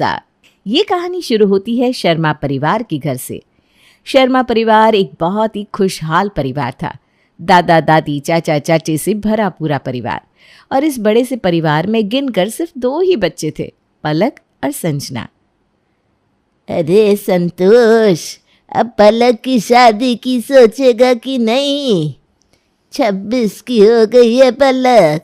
किस्सा। ये कहानी शुरू होती है शर्मा परिवार के घर से। शर्मा परिवार एक बहुत ही खुशहाल परिवार था। दादा दादी चाचा चाची से भरा पूरा परिवार। और इस बड़े से परिवार में गिनकर सिर्फ 2 ही बच्चे थे, पलक और संजना। अरे संतोष, अब पलक की शादी की सोचेगा कि नहीं? 26 की हो गई है पलक,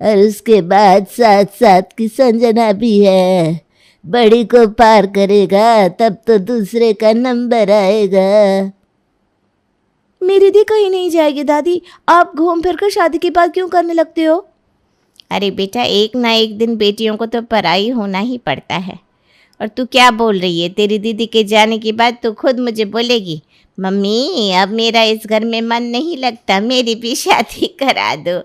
और उसके बाद 7 की संजना भी है। बड़ी को पार करेगा तब तो दूसरे का नंबर आएगा। मेरी दी कहीं नहीं जाएगी दादी, आप घूम फिर कर शादी की बात क्यों करने लगते हो? अरे बेटा, एक ना एक दिन बेटियों को तो पराई होना ही पड़ता है। और तू क्या बोल रही है? तेरी दीदी के जाने के बाद तू खुद मुझे बोलेगी, मम्मी अब मेरा इस घर में मन नहीं लगता, मेरी भी शादी करा दो।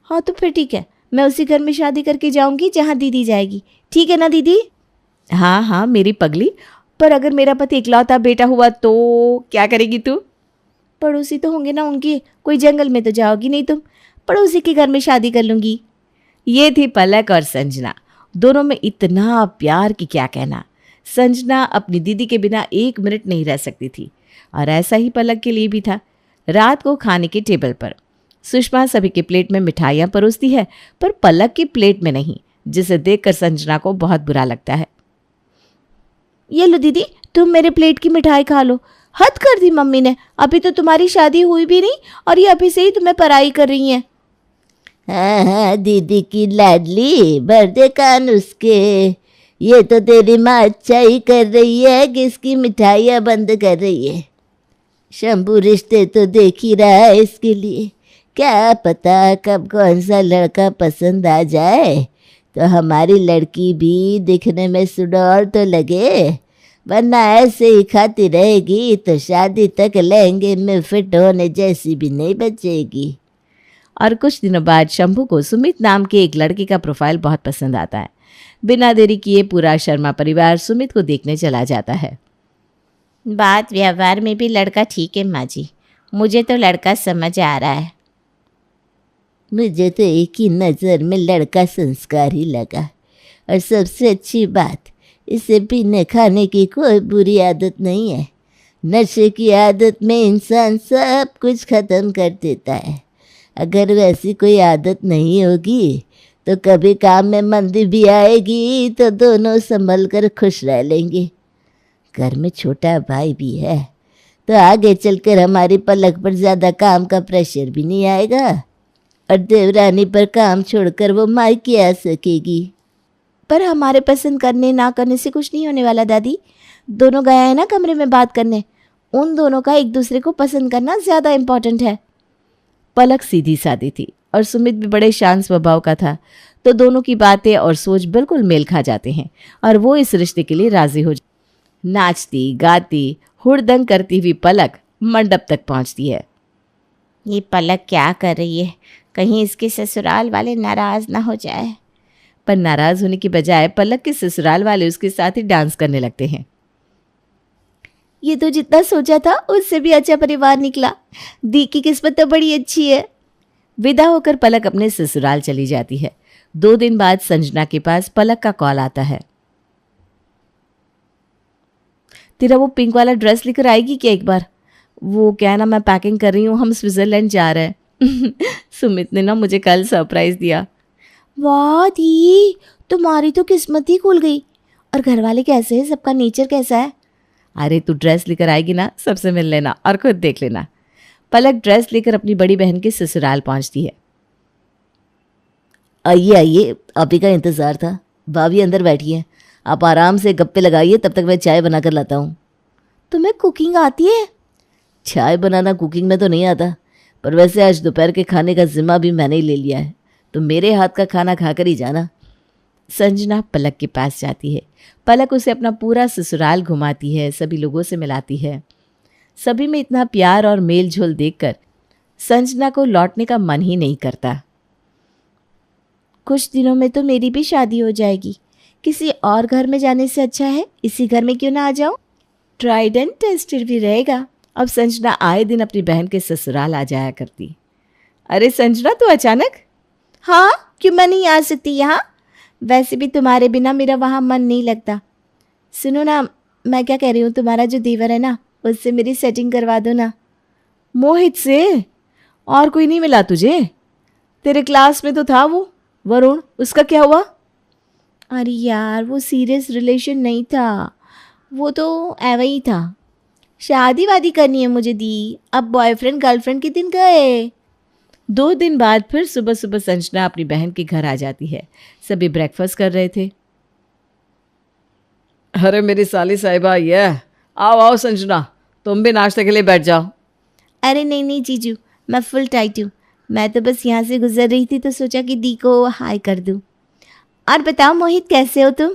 हाँ तो फिर ठीक है, मैं उसी घर में शादी करके जाऊंगी जहाँ दीदी जाएगी। ठीक है ना दीदी? हाँ हाँ मेरी पगली, पर अगर मेरा पति इकलौता बेटा हुआ तो क्या करेगी तू? पड़ोसी तो होंगे ना उनके, कोई जंगल में तो जाओगी नहीं तुम, पड़ोसी के घर में शादी कर लूंगी। ये थी पलक और संजना। दोनों में इतना प्यार कि क्या कहना। संजना अपनी दीदी के बिना 1 मिनट नहीं रह सकती थी, और ऐसा ही पलक के लिए भी था। रात को खाने के टेबल पर सुषमा सभी के प्लेट में मिठाइयाँ परोसती है, पर पलक की प्लेट में नहीं, जिसे देखकर संजना को बहुत बुरा लगता है। ये लो दीदी, तुम मेरे प्लेट की मिठाई खा लो। हद कर दी मम्मी ने, अभी तो तुम्हारी शादी हुई भी नहीं और ये अभी से ही तुम्हें पराई कर रही हैं। हाँ हाँ, दीदी की लाडली, बर्थडे कान उसके। ये तो तेरी माँ अच्छा ही कर रही है कि इसकी मिठाइयाँ बंद कर रही है। शंभू रिश्ते तो देख ही रहा है इसके लिए, क्या पता कब कौन सा लड़का पसंद आ जाए तो हमारी लड़की भी दिखने में सुडौल तो लगे, वरना ऐसे ही खाती रहेगी तो शादी तक लहंगे में फिट होने जैसी भी नहीं बचेगी। और कुछ दिनों बाद शंभू को सुमित नाम के एक लड़के का प्रोफाइल बहुत पसंद आता है। बिना देरी किए पूरा शर्मा परिवार सुमित को देखने चला जाता है। बात व्यवहार में भी लड़का ठीक है माँ जी, मुझे तो लड़का समझ आ रहा है। मुझे तो एक ही नज़र में लड़का संस्कारी लगा, और सबसे अच्छी बात, इसे पीने खाने की कोई बुरी आदत नहीं है। नशे की आदत में इंसान सब कुछ ख़त्म कर देता है। अगर वैसी कोई आदत नहीं होगी तो कभी काम में मंदी भी आएगी तो दोनों संभल कर खुश रह लेंगे। घर में छोटा भाई भी है तो आगे चलकर हमारी पलक पर ज़्यादा काम का प्रेशर भी नहीं आएगा, और देवरानी पर काम छोड़कर वो मायके आ सकेगी। पर हमारे पसंद करने ना करने से कुछ नहीं होने वाला दादी। दोनों गया है ना कमरे में बात करने, उन दोनों का एक दूसरे को पसंद करना ज़्यादा इम्पोर्टेंट है। पलक सीधी सादी थी और सुमित भी बड़े शांत स्वभाव का था, तो दोनों की बातें और सोच बिल्कुल मेल खा जाते हैं और वो इस रिश्ते के लिए राजी हो जाती। नाचती गाती हुड़दंग करती हुई पलक मंडप तक पहुंचती है। ये पलक क्या कर रही है? कहीं इसके ससुराल वाले नाराज ना हो जाए। पर नाराज होने की बजाय पलक के ससुराल वाले उसके साथ ही डांस करने लगते हैं। ये तो जितना सोचा था उससे भी अच्छा परिवार निकला। दी की किस्मत तो बड़ी अच्छी है। विदा होकर पलक अपने ससुराल चली जाती है। 2 दिन बाद संजना के पास पलक का कॉल आता है। तेरा वो पिंक वाला ड्रेस लेकर आएगी क्या एक बार? वो क्या है ना, मैं पैकिंग कर रही हूँ, हम स्विट्जरलैंड जा रहे हैं। सुमित ने ना मुझे कल सरप्राइज दिया। वाह दी, तुम्हारी तो किस्मत ही खुल गई। और घर वाले कैसे हैं? सबका नेचर कैसा है? अरे तू ड्रेस लेकर आएगी ना, सबसे मिल लेना और खुद देख लेना। पलक ड्रेस लेकर अपनी बड़ी बहन के ससुराल पहुंचती है। आइए आइए, आप ही का इंतज़ार था। भाभी अंदर बैठी है, आप आराम से गप्पे लगाइए, तब तक मैं चाय बना कर लाता हूँ। तुम्हें कुकिंग आती है? चाय बनाना कुकिंग में तो नहीं आता, पर वैसे आज दोपहर के खाने का जिम्मा भी मैंने ही ले लिया है, तो मेरे हाथ का खाना खाकर ही जाना। संजना पलक के पास जाती है। पलक उसे अपना पूरा ससुराल घुमाती है, सभी लोगों से मिलाती है। सभी में इतना प्यार और मेल झोल देखकर संजना को लौटने का मन ही नहीं करता। कुछ दिनों में तो मेरी भी शादी हो जाएगी, किसी और घर में जाने से अच्छा है इसी घर में क्यों ना आ जाऊं? ट्राइड एंड टेस्टेड भी रहेगा। अब संजना आए दिन अपनी बहन के ससुराल आ जाया करती। अरे संजना, तू अचानक? हाँ, क्यों मैं नहीं आ सकती यहाँ? वैसे भी तुम्हारे बिना मेरा वहाँ मन नहीं लगता। सुनो ना, मैं क्या कह रही हूँ, तुम्हारा जो देवर है ना, उससे मेरी सेटिंग करवा दो ना। मोहित से? और कोई नहीं मिला तुझे? तेरे क्लास में तो था वो वरुण, उसका क्या हुआ? अरे यार, वो सीरियस रिलेशन नहीं था, वो तो ऐवा ही था। शादी वादी करनी है मुझे दी, अब बॉयफ्रेंड गर्लफ्रेंड के दिन गए। 2 दिन बाद फिर सुबह सुबह संजना अपनी बहन के घर आ जाती है। सभी ब्रेकफास्ट कर रहे थे। अरे मेरी साली साहिबा, ये आओ आओ संजना, तुम भी नाश्ते के लिए बैठ जाओ। अरे नहीं नहीं जीजू, मैं फुल टाइट हूँ। मैं तो बस यहाँ से गुजर रही थी तो सोचा कि दी को हाय कर दूँ। और बताओ मोहित, कैसे हो तुम?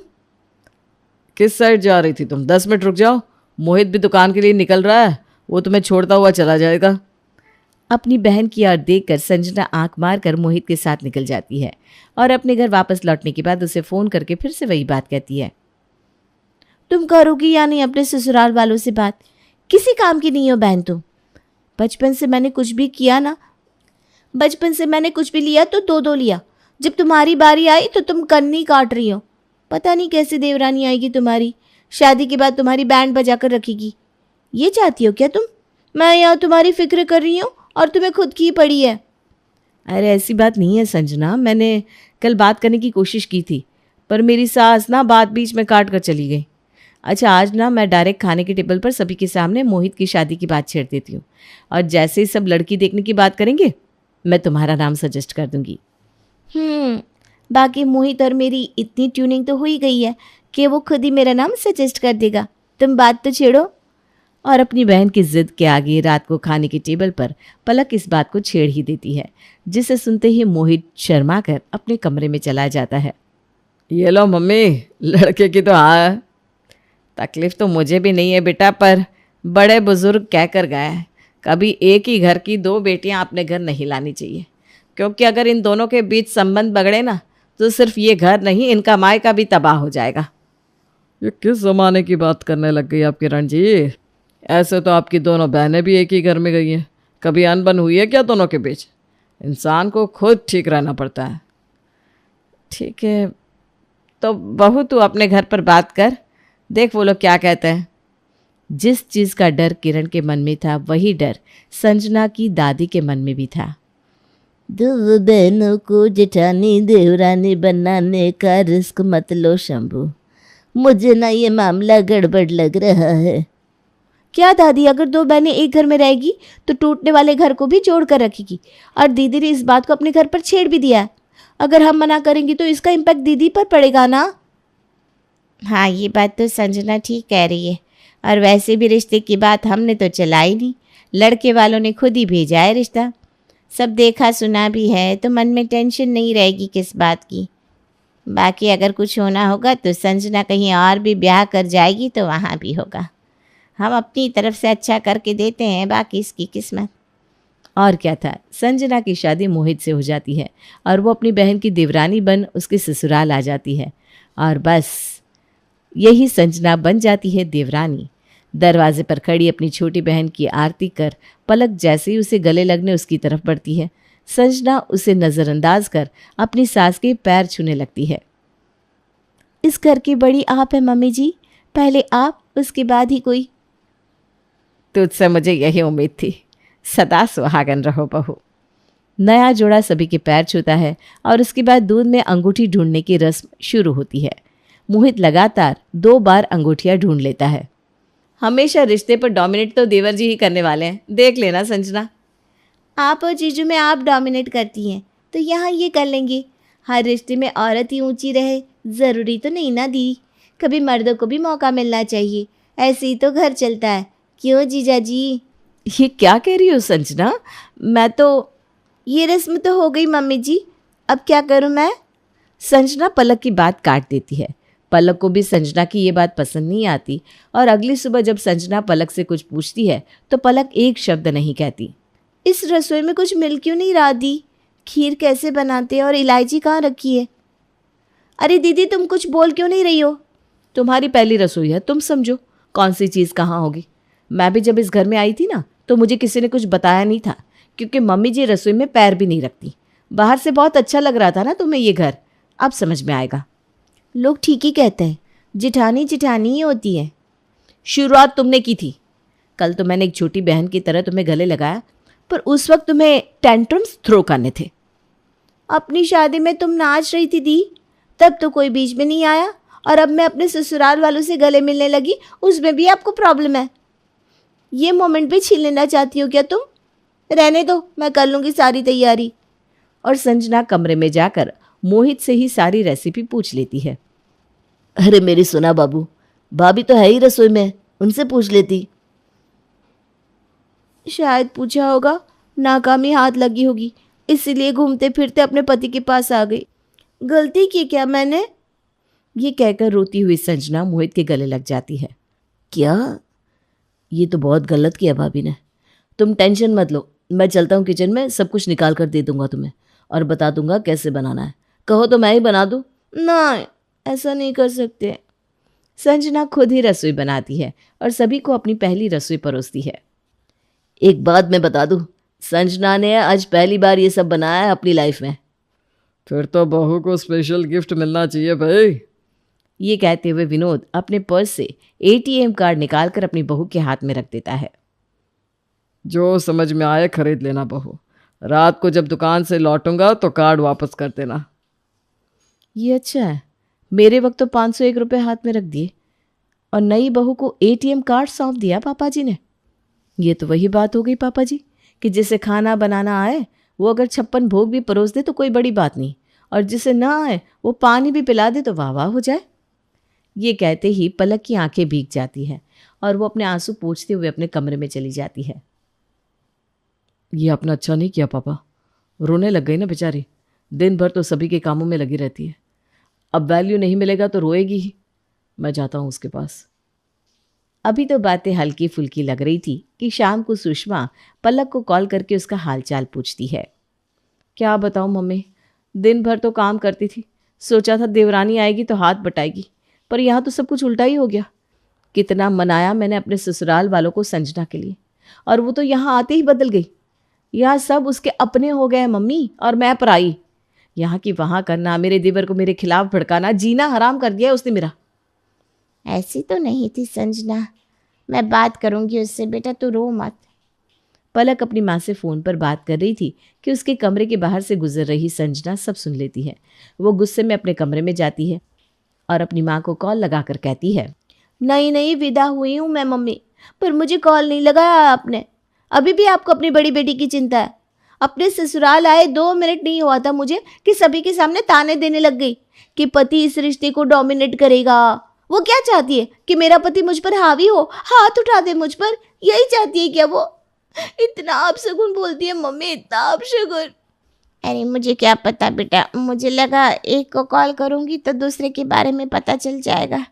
किस साइड जा रही थी तुम? 10 मिनट रुक जाओ, मोहित भी दुकान के लिए निकल रहा है, वो तुम्हें छोड़ता हुआ चला जाएगा। अपनी बहन की ओर देखकर संजना आंख मारकर मोहित के साथ निकल जाती है और अपने घर वापस लौटने के बाद उसे फ़ोन करके फिर से वही बात कहती है। तुम करोगी या नहीं अपने ससुराल वालों से बात? किसी काम की नहीं हो बहन तुम। बचपन से मैंने कुछ भी किया ना, बचपन से मैंने कुछ भी लिया तो दो दो लिया। जब तुम्हारी बारी आई तो तुम कन्नी काट रही हो। पता नहीं कैसी देवरानी आएगी तुम्हारी, शादी के बाद तुम्हारी बैंड बजा कर रखेगी। ये चाहती हो क्या तुम? मैं यहाँ तुम्हारी फिक्र कर रही हूँ और तुम्हें खुद की ही पड़ी है। अरे ऐसी बात नहीं है संजना, मैंने कल बात करने की कोशिश की थी पर मेरी सास ना बात बीच में काट कर चली गई। अच्छा, आज ना मैं डायरेक्ट खाने के टेबल पर सभी के सामने मोहित की शादी की बात छेड़ देती हूँ और जैसे ही सब लड़की देखने की बात करेंगे मैं तुम्हारा नाम सजेस्ट कर दूंगी। बाकी मोहित और मेरी इतनी ट्यूनिंग तो हो ही गई है कि वो खुद ही मेरा नाम सजेस्ट कर देगा। तुम बात तो छेड़ो। और अपनी बहन की जिद के आगे रात को खाने के टेबल पर पलक इस बात को छेड़ ही देती है, जिसे सुनते ही मोहित शर्मा कर अपने कमरे में चला जाता है। ये लो मम्मी, लड़के की तो हाँ, तकलीफ तो मुझे भी नहीं है बेटा, पर बड़े बुजुर्ग कह कर गए हैं कभी एक ही घर की 2 बेटियां अपने घर नहीं लानी चाहिए, क्योंकि अगर इन दोनों के बीच संबंध बगड़े ना तो सिर्फ ये घर नहीं, इनका मायका भी तबाह हो जाएगा। ये किस ज़माने की बात करने लग गई आप किरण जी? ऐसे तो आपकी दोनों बहनें भी एक ही घर में गई हैं, कभी अनबन हुई है क्या दोनों के बीच? इंसान को खुद ठीक रहना पड़ता है। ठीक है, तो बहू तू अपने घर पर बात कर, देख वो लोग क्या कहते हैं। जिस चीज़ का डर किरण के मन में था वही डर संजना की दादी के मन में भी था। 2 बहनों को जेठानी देवरानी बनाने का रिस्क मत लो शंभू, मुझे ना ये मामला गड़बड़ लग रहा है। क्या दादी, अगर 2 बहनें एक घर में रहेगी तो टूटने वाले घर को भी जोड़ कर रखेगी। और दीदी ने इस बात को अपने घर पर छेड़ भी दिया है। अगर हम मना करेंगे तो इसका इम्पैक्ट दीदी पर पड़ेगा ना। हाँ, ये बात तो संजना ठीक कह रही है। और वैसे भी रिश्ते की बात हमने तो चलाई नहीं, लड़के वालों ने खुद ही भेजा है रिश्ता। सब देखा सुना भी है तो मन में टेंशन नहीं रहेगी किस बात की। बाकी अगर कुछ होना होगा तो संजना कहीं और भी ब्याह कर जाएगी तो वहाँ भी होगा। हम अपनी तरफ से अच्छा करके देते हैं, बाकी इसकी किस्मत। और क्या था, संजना की शादी मोहित से हो जाती है और वो अपनी बहन की देवरानी बन उसके ससुराल आ जाती है और बस यही संजना बन जाती है देवरानी। दरवाजे पर खड़ी अपनी छोटी बहन की आरती कर पलक जैसे ही उसे गले लगने उसकी तरफ बढ़ती है, संजना उसे नज़रअंदाज कर अपनी सास के पैर छूने लगती है। इस घर की बड़ी आप है मम्मी जी, पहले आप, उसके बाद ही कोई। तुझसे मुझे यही उम्मीद थी, सदा सुहागन रहो बहू। नया जोड़ा सभी के पैर छूता है और उसके बाद दूध में अंगूठी ढूंढने की रस्म शुरू होती है। मोहित लगातार 2 बार अंगूठियां ढूंढ लेता है। हमेशा रिश्ते पर डोमिनेट तो देवर जी ही करने वाले हैं, देख लेना संजना। आप और जीजू में आप डोमिनेट करती हैं तो यहाँ ये कर लेंगे। हर रिश्ते में औरत ही ऊंची रहे ज़रूरी तो नहीं ना दी, कभी मर्दों को भी मौका मिलना चाहिए, ऐसे ही तो घर चलता है। क्यों जीजा जी? ये क्या कह रही हो संजना? मैं तो ये रस्म तो हो गई मम्मी जी, अब क्या करूँ मैं? संजना पलक की बात काट देती है। पलक को भी संजना की ये बात पसंद नहीं आती और अगली सुबह जब संजना पलक से कुछ पूछती है तो पलक एक शब्द नहीं कहती। इस रसोई में कुछ मिल क्यों नहीं रहा दी? खीर कैसे बनाते हैं और इलायची कहाँ रखी है? अरे दीदी, तुम कुछ बोल क्यों नहीं रही हो? तुम्हारी पहली रसोई है, तुम समझो कौन सी चीज़ कहाँ होगी। मैं भी जब इस घर में आई थी ना तो मुझे किसी ने कुछ बताया नहीं था, क्योंकि मम्मी जी रसोई में पैर भी नहीं रखती। बाहर से बहुत अच्छा लग रहा था ना तुम्हें ये घर, अब समझ में आएगा। लोग ठीक ही कहते हैं, जिठानी जिठानी ही होती है। शुरुआत तुमने की थी। कल तो मैंने एक छोटी बहन की तरह तुम्हें गले लगाया, पर उस वक्त तुम्हें टेंट्रम्स थ्रो करने थे। अपनी शादी में तुम नाच रही थी दी, तब तो कोई बीच में नहीं आया, और अब मैं अपने ससुराल वालों से गले मिलने लगी, उसमें भी आपको प्रॉब्लम है। ये मोमेंट भी छीन लेना चाहती हो क्या तुम? रहने दो, मैं कर लूँगी सारी तैयारी। और संजना कमरे में जाकर मोहित से ही सारी रेसिपी पूछ लेती है। अरे मेरी सुना बाबू, भाभी तो है ही रसोई में, उनसे पूछ लेती। शायद पूछा होगा, नाकामी हाथ लगी होगी, इसीलिए घूमते फिरते अपने पति के पास आ गई। गलती की क्या मैंने? ये कहकर रोती हुई संजना मोहित के गले लग जाती है। क्या? ये तो बहुत गलत किया भाभी ने। तुम टेंशन मत लो, मैं चलता हूँ किचन में, सब कुछ निकाल कर दे दूंगा तुम्हें और बता दूंगा कैसे बनाना है। कहो तो मैं ही बना दूँ? ना, ऐसा नहीं कर सकते। संजना खुद ही रसोई बनाती है और सभी को अपनी पहली रसोई परोसती है। एक बात मैं बता दूँ, संजना ने आज पहली बार ये सब बनाया है अपनी लाइफ में। फिर तो बहू को स्पेशल गिफ्ट मिलना चाहिए भाई। ये कहते हुए विनोद अपने पर्स से ATM कार्ड निकालकर अपनी बहू के हाथ में रख देता है। जो समझ में आए खरीद लेना बहू, रात को जब दुकान से लौटूंगा तो कार्ड वापस कर देना। ये अच्छा है, मेरे वक्त तो 501 रुपये हाथ में रख दिए और नई बहू को ATM कार्ड सौंप दिया पापा जी ने। ये तो वही बात हो गई पापा जी कि जिसे खाना बनाना आए वो अगर 56 भोग भी परोस दे तो कोई बड़ी बात नहीं, और जिसे ना आए वो पानी भी पिला दे तो वाह वाह हो जाए। ये कहते ही पलक की आंखें भीग जाती हैं और वो अपने आंसू पोंछते हुए अपने कमरे में चली जाती है। ये अपना अच्छा नहीं किया पापा, रोने लग गई ना बेचारी। दिन भर तो सभी के कामों में लगी रहती है, अब वैल्यू नहीं मिलेगा तो रोएगी ही। मैं जाता हूँ उसके पास। अभी तो बातें हल्की फुल्की लग रही थी कि शाम को सुषमा पलक को कॉल करके उसका हालचाल पूछती है। क्या बताऊँ मम्मी, दिन भर तो काम करती थी, सोचा था देवरानी आएगी तो हाथ बटाएगी, पर यहाँ तो सब कुछ उल्टा ही हो गया। कितना मनाया मैंने अपने ससुराल वालों को संजना के लिए, और वो तो यहाँ आते ही बदल गई। यहाँ सब उसके अपने हो गए मम्मी, और मैं पराई। यहाँ की वहाँ करना, मेरे देवर को मेरे खिलाफ भड़काना, जीना हराम कर दिया उसने मेरा। ऐसी तो नहीं थी संजना, मैं बात करूंगी उससे, बेटा तू रो मत। पलक अपनी माँ से फ़ोन पर बात कर रही थी कि उसके कमरे के बाहर से गुजर रही संजना सब सुन लेती है। वो गुस्से में अपने कमरे में जाती है और अपनी माँ को कॉल लगाकर कहती है, नहीं विदा हुई हूँ मैं मम्मी, पर मुझे कॉल नहीं लगाया आपने। अभी भी आपको अपनी बड़ी बेटी की चिंता है। अपने ससुराल आए 2 मिनट नहीं हुआ था मुझे कि सभी के सामने ताने देने लग गई कि पति इस रिश्ते को डोमिनेट करेगा। वो क्या चाहती है कि मेरा पति मुझ पर हावी हो, हाथ उठा दे मुझ पर? यही चाहती है क्या वो? इतना अपशगुन बोलती है मम्मी, इतना अपशगुन। अरे मुझे क्या पता बेटा, मुझे लगा एक को कॉल करूंगी तो दूसरे के बारे में पता चल जाएगा।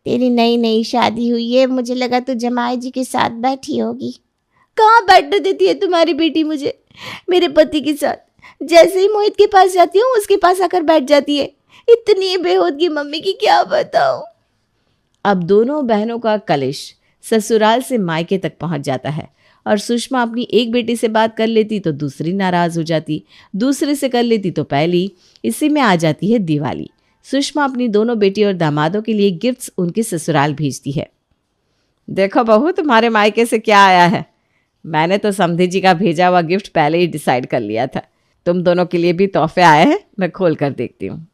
तेरी नई नई शादी हुई है, मुझे लगा तू जमाई जी के साथ बैठी होगी। कहाँ बैठने देती है तुम्हारी बेटी मुझे मेरे पति के साथ? जैसे ही मोहित के पास जाती हूँ उसके पास आकर बैठ जाती है। इतनी बेहूदगी मम्मी की क्या बताऊँ। अब दोनों बहनों का कलेश ससुराल से मायके तक पहुंच जाता है, और सुषमा अपनी एक बेटी से बात कर लेती तो दूसरी नाराज़ हो जाती, दूसरे से कर लेती तो पहली। इसी में आ जाती है दिवाली। सुषमा अपनी दोनों बेटी और दामादों के लिए गिफ्ट्स उनके ससुराल भेजती है। देखो बहू, तुम्हारे मायके से क्या आया है। मैंने तो समधी जी का भेजा हुआ गिफ्ट पहले ही डिसाइड कर लिया था। तुम दोनों के लिए भी तोहफे आए हैं, मैं खोल कर देखती हूँ।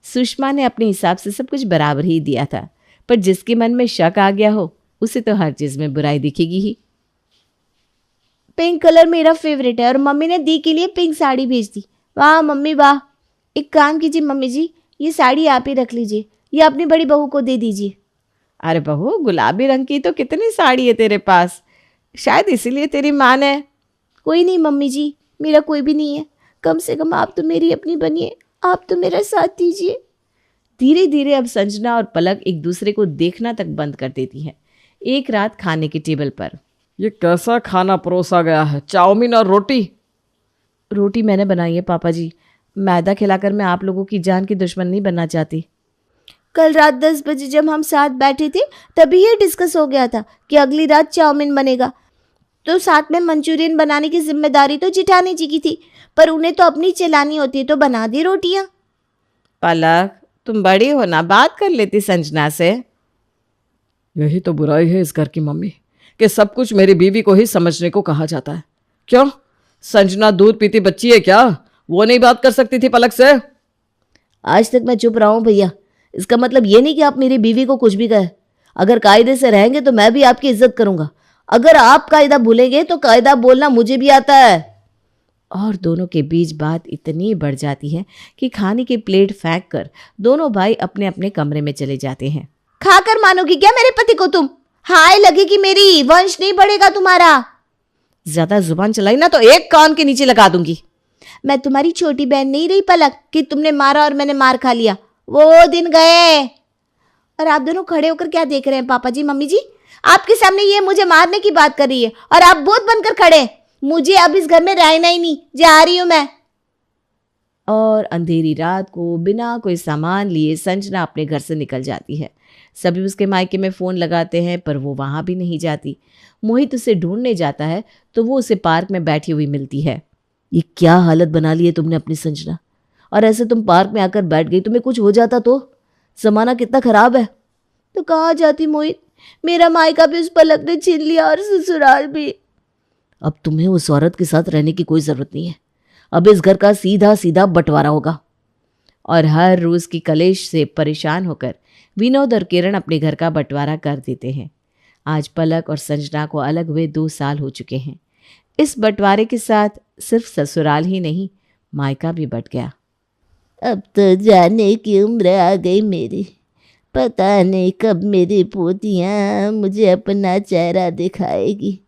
सुषमा ने अपने हिसाब से सब कुछ बराबर ही दिया था, पर जिसके मन में शक आ गया हो उसे तो हर चीज़ में बुराई दिखेगी ही। पिंक कलर मेरा फेवरेट है और मम्मी ने दी के लिए पिंक साड़ी भेज दी। वाह मम्मी वाह। एक काम कीजिए मम्मी जी, ये साड़ी आप ही रख लीजिए, ये अपनी बड़ी बहू को दे दीजिए। अरे बहू, गुलाबी रंग की तो कितनी साड़ी है तेरे पास, शायद इसीलिए तेरी माँ ने। कोई नहीं मम्मी जी, मेरा कोई भी नहीं है, कम से कम आप तो मेरी अपनी बनिए, आप तो मेरा साथ दीजिए। धीरे धीरे अब संजना और पलक एक दूसरे को देखना तक बंद कर देती हैं। एक रात खाने के टेबल पर, ये कैसा खाना परोसा गया है, चाउमीन और रोटी। रोटी मैंने बनाई है पापा जी, मैदा खिलाकर मैं आप लोगों की जान की दुश्मन नहीं बनना चाहती। कल रात 10 बजे जब हम साथ बैठे थे तभी ये डिस्कस हो गया था कि अगली रात चाउमीन बनेगा, तो साथ में मंचूरियन बनाने की जिम्मेदारी तो जिठानी जी की थी, पर उन्हें तो अपनी चलानी होती है तो बना दी रोटियां। पलक, तुम बड़ी हो ना, बात कर लेती संजना से। यही तो बुराई है इस घर की मम्मी कि सब कुछ मेरी बीवी को ही समझने को कहा जाता है। क्यों, संजना दूध पीती बच्ची है क्या? वो नहीं बात कर सकती थी पलक से? आज तक मैं चुप रहा हूँ भैया, इसका मतलब ये नहीं कि आप मेरी बीवी को कुछ भी कहे। अगर कायदे से रहेंगे तो मैं भी आपकी इज्जत करूंगा। अगर आप कायदा भूलेंगे तो कायदा बोलना मुझे भी आता है। और दोनों के बीच बात इतनी बढ़ जाती है कि खाने की प्लेट फेंक कर दोनों भाई अपने अपने कमरे में चले जाते हैं। खाकर मानोगी क्या मेरे पति को तुम? हाय लगेगी मेरी, वंश नहीं बढ़ेगा तुम्हारा। ज्यादा जुबान चलाई ना तो एक कान के नीचे लगा दूंगी। मैं तुम्हारी छोटी बहन नहीं रही पलक कि तुमने मारा और मैंने मार खा लिया। वो दिन गए। और आप दोनों खड़े होकर क्या देख रहे हैं पापा जी मम्मी जी? आपके सामने ये मुझे मारने की बात कर रही है और आप भूत बनकर खड़े। मुझे अब इस घर में रहना ही नहीं, जा रही हूं मैं। और अंधेरी रात को बिना कोई सामान लिए संजना अपने घर से निकल जाती है। सभी उसके मायके में फ़ोन लगाते हैं पर वो वहाँ भी नहीं जाती। मोहित उसे ढूंढने जाता है तो वो उसे पार्क में बैठी हुई मिलती है। ये क्या हालत बना ली है तुमने अपनी संजना? और ऐसे तुम पार्क में आकर बैठ गई, तुम्हें कुछ हो जाता तो? जमाना कितना खराब है। तो कहाँ जाती मोहित? मेरा मायका भी उस पलक ने छीन लिया और ससुराल भी। अब तुम्हें उस औरत के साथ रहने की कोई जरूरत नहीं है। अब इस घर का सीधा सीधा बंटवारा होगा। और हर रोज़ की कलेश से परेशान होकर विनोद और किरण अपने घर का बंटवारा कर देते हैं। आज पलक और संजना को अलग हुए 2 साल हो चुके हैं। इस बंटवारे के साथ सिर्फ ससुराल ही नहीं, मायका भी बट गया। अब तो जाने की उम्र आ गई मेरी। पता नहीं कब मेरी पोतियाँ मुझे अपना चेहरा दिखाएगी।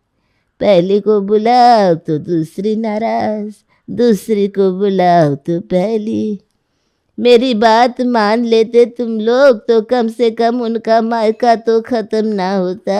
पहले को बुलाओ तो दूसरी नाराज, दूसरी को बुलाओ तो पहली। मेरी बात मान लेते तुम लोग तो कम से कम उनका मायका तो ख़त्म ना होता।